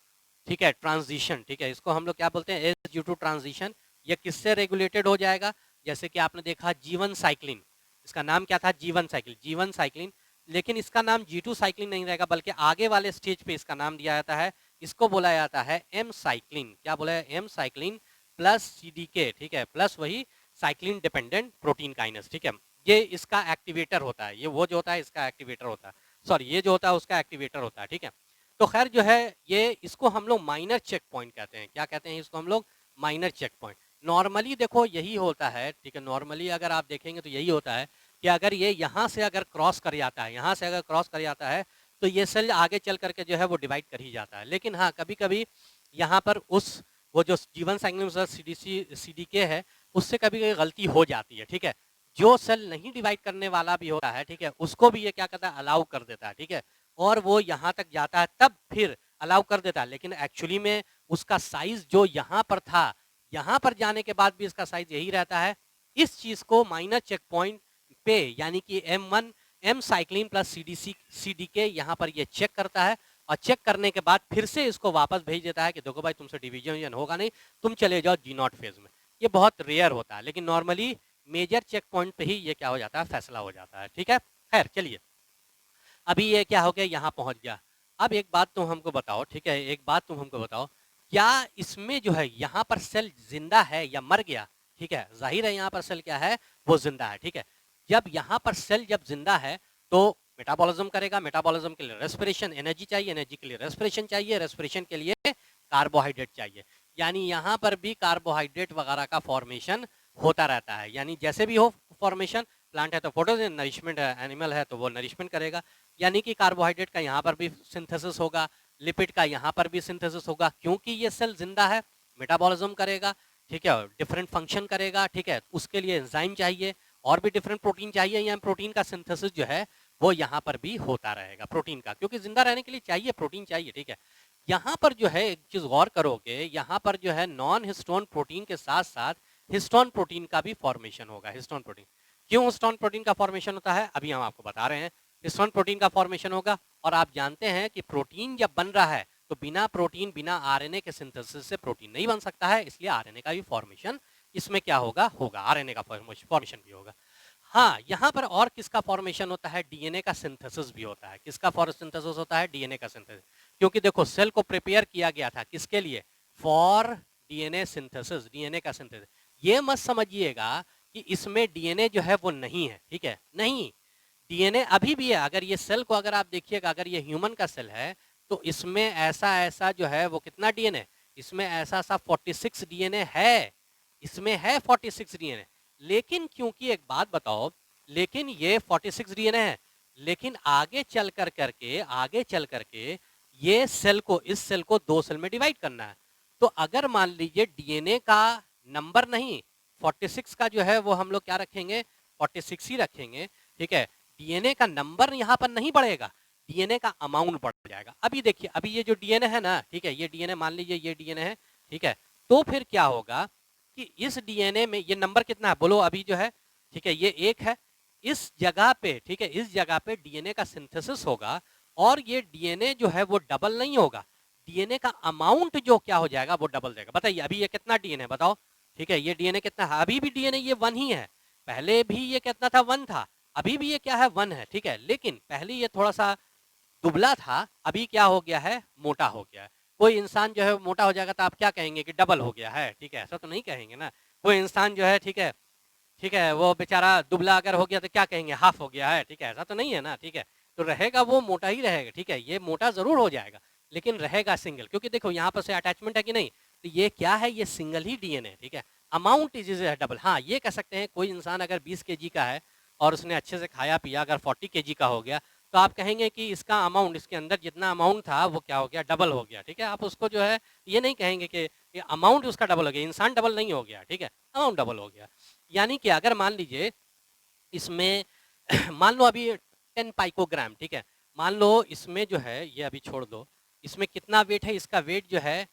ठीक है, ट्रांजिशन, ठीक है, इसको हम लोग क्या बोलते हैं, SG2 ट्रांजिशन। ये किससे रेगुलेटेड हो जाएगा, जैसे कि आपने देखा G1 साइक्लिन, इसका नाम क्या था, G1 साइक्लिन, लेकिन इसका नाम G2 साइक्लिन नहीं रहेगा, बल्कि आगे वाले स्टेज पे इसका नाम दिया जाता है, इसको बोला जाता है M साइक्लिन, क्या बोला है, M साइक्लिन प्लस CDK, ठीक है, प्लस वही साइक्लिन डिपेंडेंट प्रोटीन काइनेज, ठीक है, ये इसका एक्टिवेटर होता है, ये वो जो होता है इसका एक्टिवेटर होता है, सॉरी ये जो होता है उसका एक्टिवेटर होता है, ठीक है। तो खैर जो है ये, इसको हम लोग माइनर चेक पॉइंट कहते हैं, क्या कहते हैं इसको हम लोग, माइनर चेक पॉइंट। नॉर्मली देखो यही होता है, ठीक है, नॉर्मली अगर आप देखेंगे तो यही होता है कि अगर ये यहाँ से अगर क्रॉस कर जाता है, यहाँ से अगर क्रॉस कर जाता है, तो ये सेल आगे चल करके जो है वो डिवाइड कर ही जाता है। लेकिन हाँ, कभी कभी यहाँ पर वो जो G1 साइक्लिन CDK है, उससे कभी कभी गलती हो जाती है, ठीक है, जो सेल नहीं डिवाइड करने वाला भी होता है, ठीक है, उसको भी ये क्या करता है, अलाउ कर देता है, ठीक है, और वो यहाँ तक जाता है तब फिर अलाउ कर देता है, लेकिन एक्चुअली में उसका साइज जो यहाँ पर था, यहाँ पर जाने के बाद भी इसका साइज यही रहता है। इस चीज को माइनर चेक पॉइंट पे यानी कि M साइक्लिन प्लस CDK यहाँ पर ये चेक करता है, और चेक करने के बाद फिर से इसको वापस भेज देता है कि देखो भाई तुमसे डिवीजन होगा नहीं, तुम चले जाओ G0 फेज में। ये बहुत रेयर होता है, लेकिन नॉर्मली मेजर चेक पॉइंट पे ही ये क्या हो जाता है, फैसला हो जाता है, ठीक है। खैर चलिए, अभी ये क्या हो गया, यहाँ पहुंच गया। अब एक बात तुम हमको बताओ, ठीक है, एक बात तुम हमको बताओ, क्या इसमें जो है यहाँ पर सेल जिंदा है या मर गया, ठीक है, जाहिर है यहाँ पर सेल क्या है, वो जिंदा है, ठीक है। जब यहाँ पर सेल जब जिंदा है तो मेटाबॉलिज्म करेगा, मेटाबॉलिज्म के लिए रेस्पिरेशन, एनर्जी चाहिए, एनर्जी के लिए रेस्पिरेशन चाहिए, रेस्पिरेशन के लिए कार्बोहाइड्रेट चाहिए, यानी यहाँ पर भी कार्बोहाइड्रेट वगैरह का फॉर्मेशन होता रहता है। यानी जैसे भी हो फॉर्मेशन, प्लांट है तो फोटोसिंथेसिस, नरिशमेंट है, एनिमल है तो वो नरिशमेंट करेगा, यानी कि कार्बोहाइड्रेट का यहाँ पर भी सिंथेसिस होगा, लिपिड का यहाँ पर भी सिंथेसिस होगा, क्योंकि ये सेल जिंदा है, मेटाबॉलिज्म करेगा, ठीक है, डिफरेंट फंक्शन करेगा, ठीक है, उसके लिए एंजाइम चाहिए और भी डिफरेंट प्रोटीन चाहिए, या प्रोटीन का सिंथेसिस जो है वो यहाँ पर भी होता रहेगा प्रोटीन का, क्योंकि जिंदा रहने के लिए चाहिए, प्रोटीन चाहिए, ठीक है। यहाँ पर जो है एक चीज गौर करोगे, यहाँ पर जो है नॉन हिस्टोन प्रोटीन के साथ साथ हिस्टोन प्रोटीन का भी फॉर्मेशन होगा। हिस्टोन प्रोटीन, क्यों हिस्टोन प्रोटीन का फॉर्मेशन होता है, अभी हम आपको बता रहे हैं। हिस्टोन प्रोटीन का फॉर्मेशन होगा, और आप जानते हैं कि प्रोटीन जब बन रहा है तो बिना प्रोटीन, बिना आरएनए के सिंथेसिस से प्रोटीन नहीं बन सकता है, इसलिए आरएनए का भी फॉर्मेशन इसमें क्या होगा, आरएनए का फॉर्मेशन भी होगा। हाँ, यहाँ पर और किसका फॉर्मेशन होता है, डीएनए का सिंथेसिस भी होता है। किसका सिंथेसिस होता है, डीएनए का सिंथेसिस, क्योंकि देखो सेल को प्रिपेयर किया गया था किसके लिए, फॉर डीएनए सिंथेसिस, डीएनए का सिंथेसिस। ये मत समझिएगा कि इसमें डीएनए जो है वो नहीं है, ठीक है, नहीं, डीएनए अभी भी है। अगर ये सेल को अगर आप देखिएगा, अगर ये ह्यूमन का सेल है तो इसमें ऐसा ऐसा जो है वो कितना डीएनए, इसमें ऐसा ऐसा 46 डीएनए है, इसमें है 46 डीएनए। लेकिन क्योंकि एक बात बताओ, लेकिन ये 46 डीएनए है, लेकिन आगे चल करके ये सेल को, इस सेल को 2 सेल में डिवाइड करना है। तो अगर मान लीजिए डीएनए का नंबर नहीं, 46 का जो है वो हम लोग क्या रखेंगे, 46 ही रखेंगे, ठीक है, डीएनए का नंबर यहाँ पर नहीं बढ़ेगा, डीएनए का अमाउंट बढ़ जाएगा। अभी देखिए, अभी ये जो डीएनए है ना, ठीक है, ये डीएनए मान लीजिए ये डीएनए है, ठीक है, तो फिर क्या होगा कि इस डीएनए में ये नंबर कितना है बोलो अभी जो है, ठीक है, ये 1 है, इस जगह पे, ठीक है, इस जगह पे डीएनए का सिंथेसिस होगा और ये डीएनए जो है वो डबल नहीं होगा, डीएनए का अमाउंट जो क्या हो जाएगा वो डबल जाएगा। बताइए अभी ये कितना डीएनए बताओ, ठीक है, ये डीएनए कितना है, अभी भी डीएनए ये 1 ही है, पहले भी ये कितना था 1 था, अभी भी ये क्या है 1 है, ठीक है, लेकिन पहले ये थोड़ा सा दुबला था, अभी क्या हो गया है, मोटा हो गया है। कोई इंसान जो है मोटा हो जाएगा तो आप क्या कहेंगे कि डबल हो गया है, ठीक है, ऐसा तो नहीं कहेंगे ना। कोई इंसान जो है, ठीक है, ठीक है, वो बेचारा दुबला अगर हो गया तो क्या कहेंगे, हाफ हो गया है, ठीक है, ऐसा तो नहीं है ना, ठीक है, तो रहेगा वो मोटा ही रहेगा, ठीक है, ये मोटा जरूर हो जाएगा लेकिन रहेगा सिंगल, क्योंकि देखो यहाँ पर से अटैचमेंट है कि नहीं, तो ये क्या है, ये सिंगल ही डीएनए है, ठीक है, अमाउंट इज डबल। हाँ, ये कह सकते हैं कोई इंसान अगर 20 केजी का है और उसने अच्छे से खाया पिया, अगर 40 केजी का हो गया तो आप कहेंगे कि इसका अमाउंट, इसके अंदर जितना अमाउंट था वो क्या हो गया, डबल हो गया, ठीक है, आप उसको जो है ये नहीं कहेंगे कि ये अमाउंट उसका डबल हो गया, इंसान डबल नहीं हो गया, ठीक है, अमाउंट डबल हो गया। यानी कि अगर मान लीजिए इसमें मान लो अभी 10 पाइकोग्राम, ठीक है, मान लो इसमें जो है, ये अभी छोड़ दो, इसमें कितना वेट है, इसका वेट जो है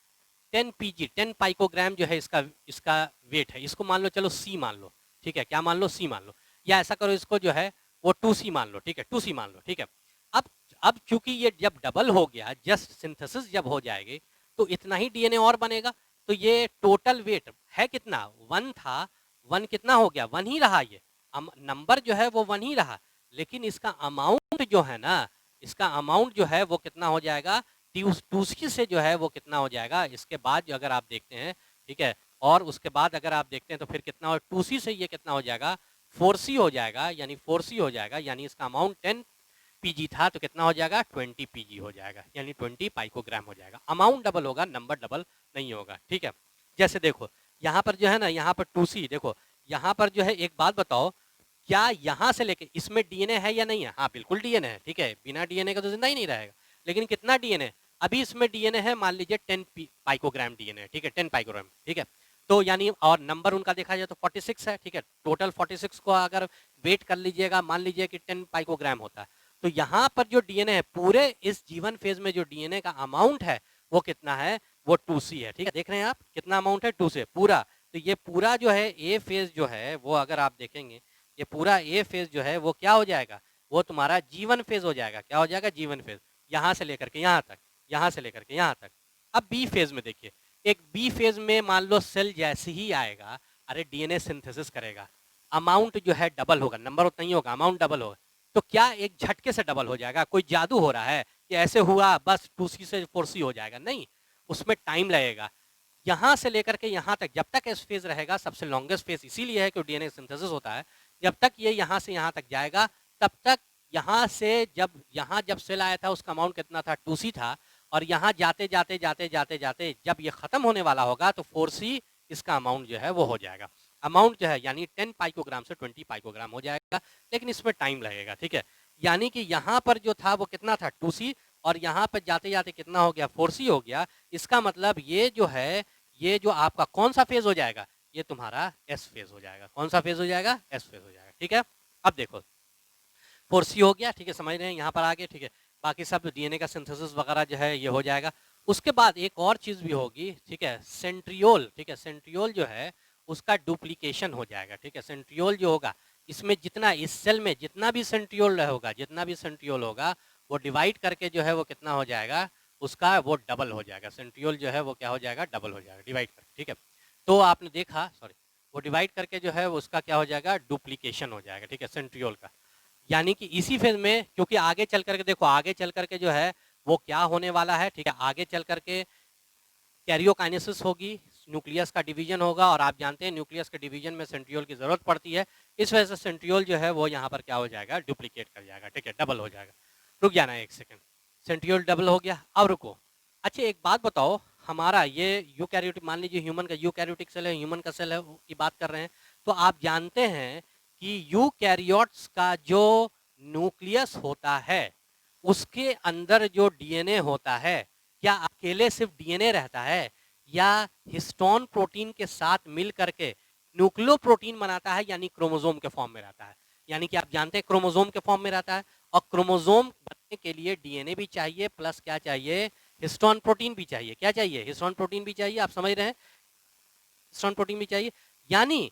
10 पीजी, 10 पाइकोग्राम जो है इसका इसका वेट है, इसको मान लो चलो सी मान लो, ठीक है, क्या मान लो, सी मान लो, या ऐसा करो इसको जो है वो 2C मान लो, ठीक है, 2C मान लो, ठीक है। अब अब चूंकि ये जब डबल हो गया, जस्ट सिंथेसिस जब हो जाएगी तो इतना ही डीएनए और बनेगा, तो ये टोटल वेट है कितना, 1 था, 1 कितना हो गया, 1 ही रहा, ये नंबर जो है वो 1 ही रहा, लेकिन इसका अमाउंट जो है ना, इसका अमाउंट जो है वो कितना हो जाएगा, 2C से जो है वो कितना हो जाएगा, इसके बाद जो अगर आप देखते हैं, ठीक है, और उसके बाद अगर आप देखते हैं तो फिर कितना हो, 2C से ये कितना हो जाएगा, 4C हो जाएगा, यानी 4C हो जाएगा, यानी इसका अमाउंट 10 पीजी था तो कितना हो जाएगा, 20 पीजी हो जाएगा, यानी 20 पाइकोग्राम हो जाएगा। अमाउंट डबल होगा, नंबर डबल नहीं होगा, ठीक है। जैसे देखो यहाँ पर जो है ना, यहाँ पर 2C देखो, यहाँ पर जो है एक बात बताओ, क्या यहाँ से लेके इसमें डीएनए है या नहीं है, हाँ बिल्कुल डीएनए है, ठीक है, बिना डीएनए का तो जिंदा ही नहीं रहेगा, लेकिन कितना डीएनए, अभी इसमें डीएनए है मान लीजिए 10 पाइकोग्राम डीएनए, ठीक है, 10 पाइकोग्राम, ठीक है, तो यानी और नंबर उनका देखा जाए तो 46 है, ठीक है, टोटल 46 को अगर वेट कर लीजिएगा, मान लीजिए कि 10 पाइकोग्राम होता है, तो यहाँ पर जो डीएनए है पूरे इस जीवन फेज में जो डीएनए का अमाउंट है वो कितना है, वो 2C है, ठीक है, देख रहे हैं आप कितना अमाउंट है, 2C पूरा। तो ये पूरा जो है ए फेज जो है वो अगर आप देखेंगे, ये पूरा ए फेज जो है वो क्या हो जाएगा, वो तुम्हारा जीवन फेज हो जाएगा, क्या हो जाएगा, जीवन फेज, यहाँ से लेकर के यहाँ तक, यहाँ से लेकर के यहाँ तक। अब बी फेज में देखिए, एक बी फेज में मान लो सेल जैसे ही आएगा, अरे डीएनए सिंथेसिस करेगा, अमाउंट जो है डबल होगा, नंबर उतना ही होगा, अमाउंट डबल होगा, तो क्या एक झटके से डबल हो जाएगा, कोई जादू हो रहा है कि ऐसे हुआ बस 2C से 4C हो जाएगा, नहीं, उसमें टाइम लगेगा, यहाँ से लेकर के यहाँ तक जब तक एस फेज रहेगा, सबसे लॉन्गेस्ट फेज इसीलिए है कि डीएनए सिंथेसिस होता है, जब तक ये यहाँ से यहाँ तक जाएगा तब तक यहाँ से जब सेल आया था उसका अमाउंट कितना था, 2C था, और यहाँ जाते जाते जाते जाते जाते जब ये खत्म होने वाला होगा तो 4C इसका अमाउंट जो है वो हो जाएगा, अमाउंट जो है यानी 10 पाइकोग्राम से 20 पाइकोग्राम हो जाएगा, लेकिन इसमें टाइम लगेगा, ठीक है, यानी कि यहाँ पर जो था वो कितना था, 2C, और यहाँ पर जाते जाते कितना हो गया, 4C हो गया, इसका मतलब ये जो है, ये जो आपका कौन सा फेज हो जाएगा, ये तुम्हारा एस फेज हो जाएगा, कौन सा फेज हो जाएगा, एस फेज हो जाएगा, ठीक है। अब देखो 4C हो गया, ठीक है, समझ रहे हैं यहाँ पर आगे, ठीक है, बाकी सब डीएनए का सिंथेसिस वगैरह जो है ये हो जाएगा। उसके बाद एक और चीज भी होगी, ठीक है, सेंट्रियोल, ठीक है, सेंट्रियोल जो है उसका डुप्लीकेशन हो जाएगा, ठीक है, सेंट्रियोल जो होगा इसमें जितना इस सेल में जितना भी सेंट्रियोल होगा, जितना भी सेंट्रियोल होगा वो डिवाइड करके जो है वो कितना हो जाएगा, उसका वो डबल हो जाएगा, सेंट्रियोल जो है वो क्या हो जाएगा, डबल हो जाएगा डिवाइड करके, ठीक है। तो आपने देखा, सॉरी, वो डिवाइड करके जो है उसका क्या हो जाएगा, डुप्लीकेशन हो जाएगा, ठीक है, सेंट्रियोल का, यानी कि इसी फेज में, क्योंकि आगे चल करके देखो, आगे चल करके जो है वो क्या होने वाला है, ठीक है, आगे चल करके कैरियोकाइनेसिस होगी, न्यूक्लियस का डिवीजन होगा, और आप जानते हैं न्यूक्लियस के डिवीजन में सेंट्रियोल की ज़रूरत पड़ती है। इस वजह से सेंट्रियोल जो है वो यहाँ पर क्या हो जाएगा, डुप्लीकेट कर जाएगा, ठीक है, डबल हो जाएगा। रुक जाना एक सेकेंड, सेंट्रियोल डबल हो गया। अब रुको, अच्छा एक बात बताओ, हमारा ये यूकैरियोटिक, मान लीजिए ह्यूमन का यूकैरियोटिक सेल है, ह्यूमन का सेल है की बात कर रहे हैं, तो आप जानते हैं कि यूकैरियोट्स का जो न्यूक्लियस होता है उसके अंदर जो डीएनए होता है, क्या अकेले सिर्फ डीएनए रहता है या हिस्टोन प्रोटीन के साथ मिल करके न्यूक्लियोप्रोटीन बनाता है, यानी क्रोमोसोम के फॉर्म में रहता है। यानी कि आप जानते हैं क्रोमोसोम के फॉर्म में रहता है, और क्रोमोसोम बनने के लिए डीएनए भी चाहिए, प्लस क्या चाहिए, हिस्टोन प्रोटीन भी चाहिए। क्या चाहिए, हिस्टोन प्रोटीन भी चाहिए, आप समझ रहे हैं, हिस्टोन प्रोटीन भी चाहिए। यानी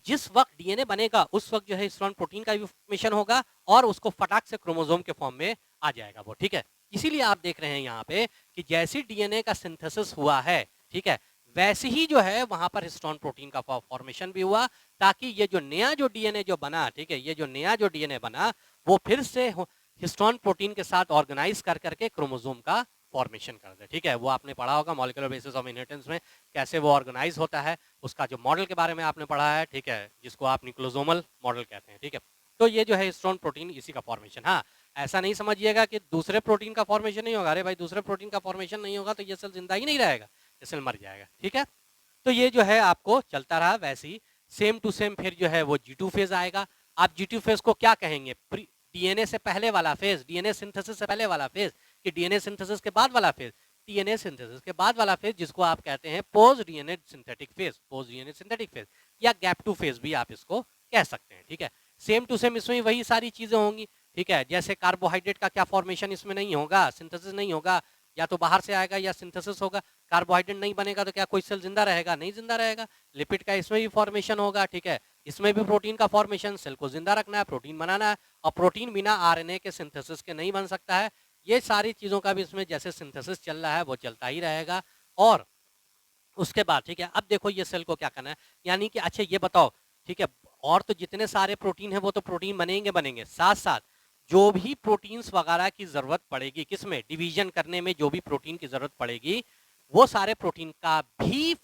जिस वक्त डीएनए बनेगा उस वक्त जो है हिस्टोन प्रोटीन का भी फॉर्मेशन होगा, और उसको फटाक से क्रोमोसोम के फॉर्म में आ जाएगा वो, ठीक है। इसीलिए आप देख रहे हैं यहाँ पे कि जैसे डीएनए का सिंथेसिस हुआ है, ठीक है, वैसे ही जो है वहां पर हिस्टोन प्रोटीन का फॉर्मेशन भी हुआ, ताकि ये जो नया जो डीएनए जो बना, ठीक है, ये जो नया जो डीएनए बना वो फिर से हिस्टोन प्रोटीन के साथ ऑर्गेनाइज कर करके क्रोमोसोम का फॉर्मेशन कर दे, ठीक है। वो आपने पढ़ा होगा मॉलिक्यूलर बेसिस ऑफ इनहेरिटेंस में, कैसे वो ऑर्गेनाइज होता है, उसका जो मॉडल के बारे में आपने पढ़ा है, ठीक है, जिसको आप न्यूक्लियोसोमल मॉडल कहते हैं, ठीक है। तो ये जो है हिस्टोन प्रोटीन इसी का फॉर्मेशन। हाँ, ऐसा नहीं समझिएगा कि दूसरे प्रोटीन का फॉर्मेशन नहीं होगा, अरे भाई दूसरे प्रोटीन का फॉर्मेशन नहीं होगा तो ये सेल जिंदा ही नहीं रहेगा, ये सेल मर जाएगा, ठीक है। तो ये जो है आपको चलता रहा वैसे ही सेम टू सेम, फिर जो है वो G2 फेज आएगा। आप G2 फेज को क्या कहेंगे, डीएनए से पहले वाला फेज, डीएनए सिंथेसिस से पहले वाला फेज, कि डीएनए सिंथेसिस के बाद वाला फेज, डीएनए सिंथेसिस के बाद वाला फेज, जिसको आप कहते हैं post DNA synthetic phase, post DNA synthetic phase, या गैप 2 फेज भी आप इसको कह सकते हैं, ठीक है। सेम टू सेम इसमें वही सारी चीजें होंगी, ठीक है। जैसे कार्बोहाइड्रेट का क्या फॉर्मेशन इसमें नहीं होगा, सिंथेसिस नहीं होगा, या तो बाहर से आएगा या सिंथेसिस होगा। कार्बोहाइड्रेट नहीं बनेगा तो क्या कोई सेल जिंदा रहेगा, नहीं जिंदा रहेगा। लिपिड का इसमें भी फॉर्मेशन होगा, ठीक है, इसमें भी प्रोटीन का फॉर्मेशन, सेल को जिंदा रखना है, प्रोटीन बनाना है, और प्रोटीन बिना आरएनए के सिंथेसिस के नहीं बन सकता है। ये सारी चीजों का भी इसमें जैसे सिंथेसिस चल रहा है वो चलता ही रहेगा। और उसके बाद, ठीक है, अब देखो ये सेल को क्या करना है, यानी कि अच्छा ये बताओ, ठीक है, और तो जितने सारे प्रोटीन है वो तो प्रोटीन बनेंगे बनेंगे, साथ साथ जो भी प्रोटीन्स वगैरह की जरूरत पड़ेगी, किसमें, डिवीजन करने में जो भी प्रोटीन की जरूरत पड़ेगी, वो सारे प्रोटीन का भी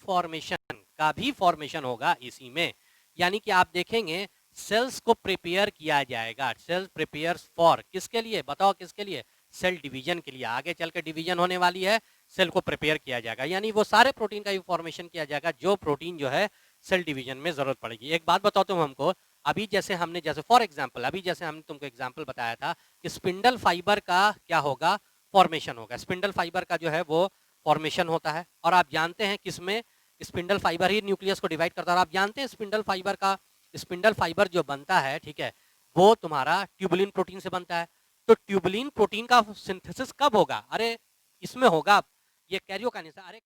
फॉर्मेशन होगा इसी में। यानी कि आप देखेंगे सेल्स को प्रिपेयर किया जाएगा, सेल्स प्रिपेयर फॉर किसके लिए, बताओ किसके लिए, सेल डिवीजन के लिए। आगे चल के डिवीजन होने वाली है, सेल को प्रिपेयर किया जाएगा, यानी वो सारे प्रोटीन का भी फॉर्मेशन किया जाएगा जो प्रोटीन जो है सेल डिवीजन में जरूरत पड़ेगी। एक बात बताओ तुम हमको, अभी जैसे हमने, जैसे फॉर एग्जांपल, अभी जैसे हमने तुमको एग्जांपल बताया था कि स्पिंडल फाइबर का क्या होगा, फॉर्मेशन होगा। स्पिंडल फाइबर का जो है वो फॉर्मेशन होता है, और आप जानते हैं किसमें, स्पिंडल फाइबर ही न्यूक्लियस को डिवाइड करता है। और आप जानते हैं स्पिंडल फाइबर जो बनता है, ठीक है, वो तुम्हारा ट्यूबुलिन प्रोटीन से बनता है। तो ट्यूबुलिन प्रोटीन का सिंथेसिस कब होगा, अरे इसमें होगा, ये कैरियोकाइनेसिस, अरे